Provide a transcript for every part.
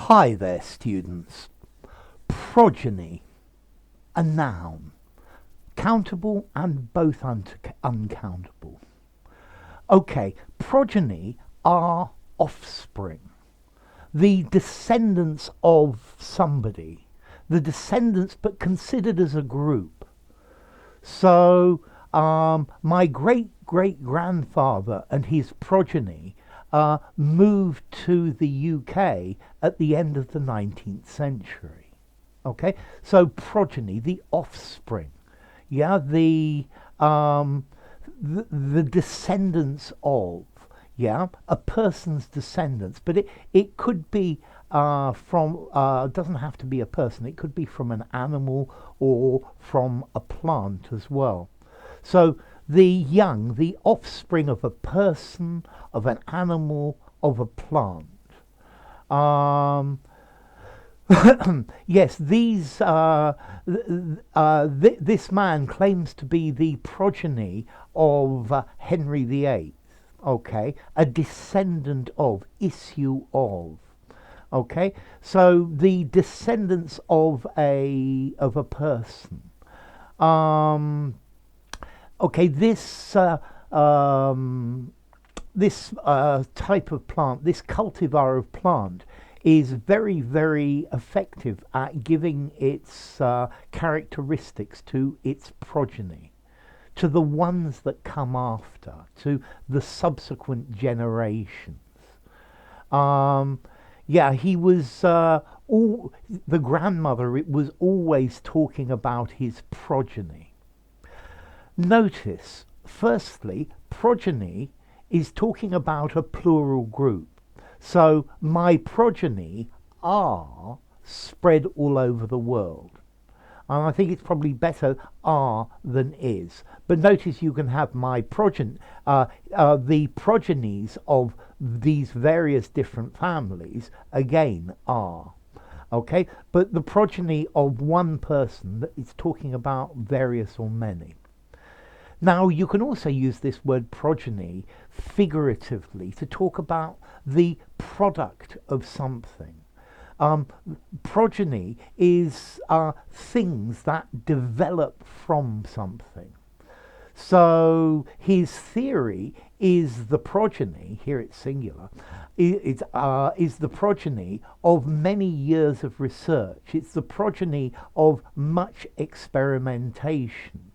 Hi there, students. Progeny, a noun, countable and both uncountable. Okay, progeny are offspring, the descendants of somebody, the descendants but considered as a group. So, my great great grandfather and his progeny moved to the UK at the end of the 19th century. Okay, so progeny, the offspring, yeah, the descendants of, yeah, a person's descendants, but it could be from, doesn't have to be a person, it could be from an animal or from a plant as well. So the young, the offspring of a person, of an animal, of a plant. Um, yes, this man claims to be the progeny of Henry VIII. Okay, a descendant of, issue of. Okay, so the descendants of a person. Um, okay, this type of plant, this cultivar of plant, is very, very effective at giving its characteristics to its progeny, to the ones that come after, to the subsequent generations. Um, yeah, he was the grandmother. It was always talking about his progeny. Notice, firstly, progeny is talking about a plural group. So my progeny are spread all over the world. And I think it's probably better are than is. But notice you can have my the progenies of these various different families, again, are. Okay, but the progeny of one person that is talking about various or many. Now, you can also use this word progeny figuratively to talk about the product of something. Um, Progeny is things that develop from something. So his theory is the progeny, here it's singular, is the progeny of many years of research. It's the progeny of much experimentation.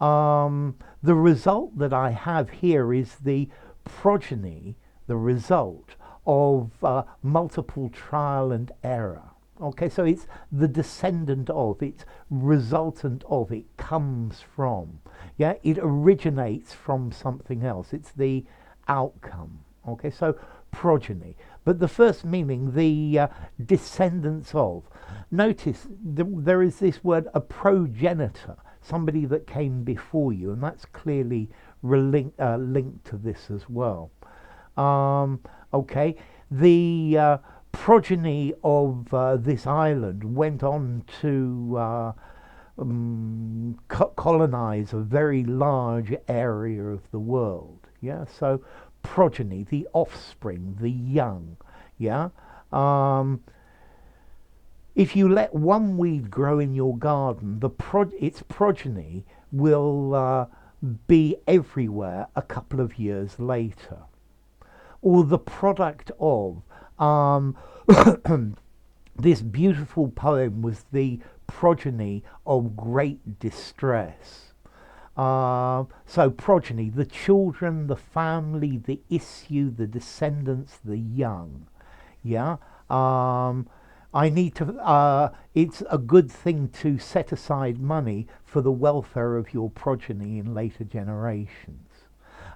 The result that I have here is the progeny, the result of multiple trial and error. Okay, so it's the descendant of, it's resultant of, it comes from. Yeah, it originates from something else. It's the outcome. Okay, so progeny. But the first meaning, the descendants of. Notice there is this word, a progenitor, somebody that came before you, and that's clearly linked to this as well. Okay, the progeny of this island went on to colonize a very large area of the world. Yeah, so progeny, the offspring, the young. Yeah. If you let one weed grow in your garden, its progeny will be everywhere a couple of years later. Or the product of. This beautiful poem was the progeny of great distress. So progeny, the children, the family, the issue, the descendants, the young. Yeah. I need to, it's a good thing to set aside money for the welfare of your progeny in later generations.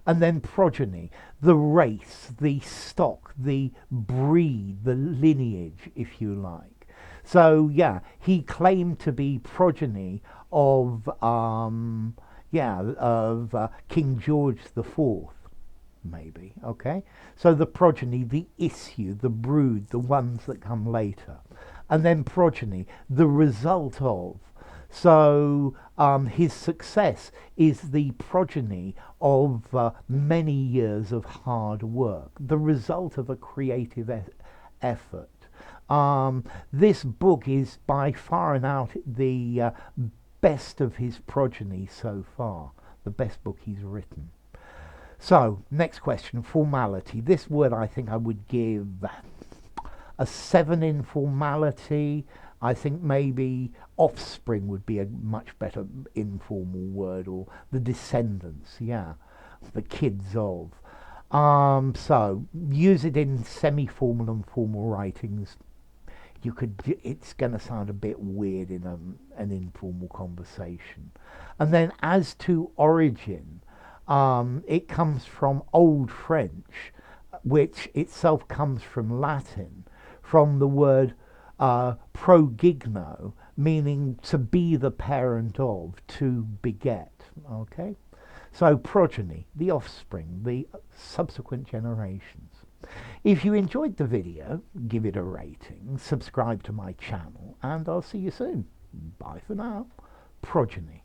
And then progeny, the race, the stock, the breed, the lineage, if you like. So yeah, he claimed to be progeny of, King George IV. Maybe, okay? So the progeny, the issue, the brood, the ones that come later. And then progeny, the result of. So his success is the progeny of many years of hard work, the result of a creative effort. This book is by far and out the best of his progeny so far, the best book he's written. So, next question, formality. This word I think I would give a 7 in formality. I think maybe offspring would be a much better informal word, or the descendants, yeah, the kids of. So, use it in semi-formal and formal writings. It's going to sound a bit weird in an informal conversation. And then as to origin, it comes from Old French, which itself comes from Latin, from the word progigno, meaning to be the parent of, to beget. Okay? So progeny, the offspring, the subsequent generations. If you enjoyed the video, give it a rating, subscribe to my channel, and I'll see you soon. Bye for now. Progeny.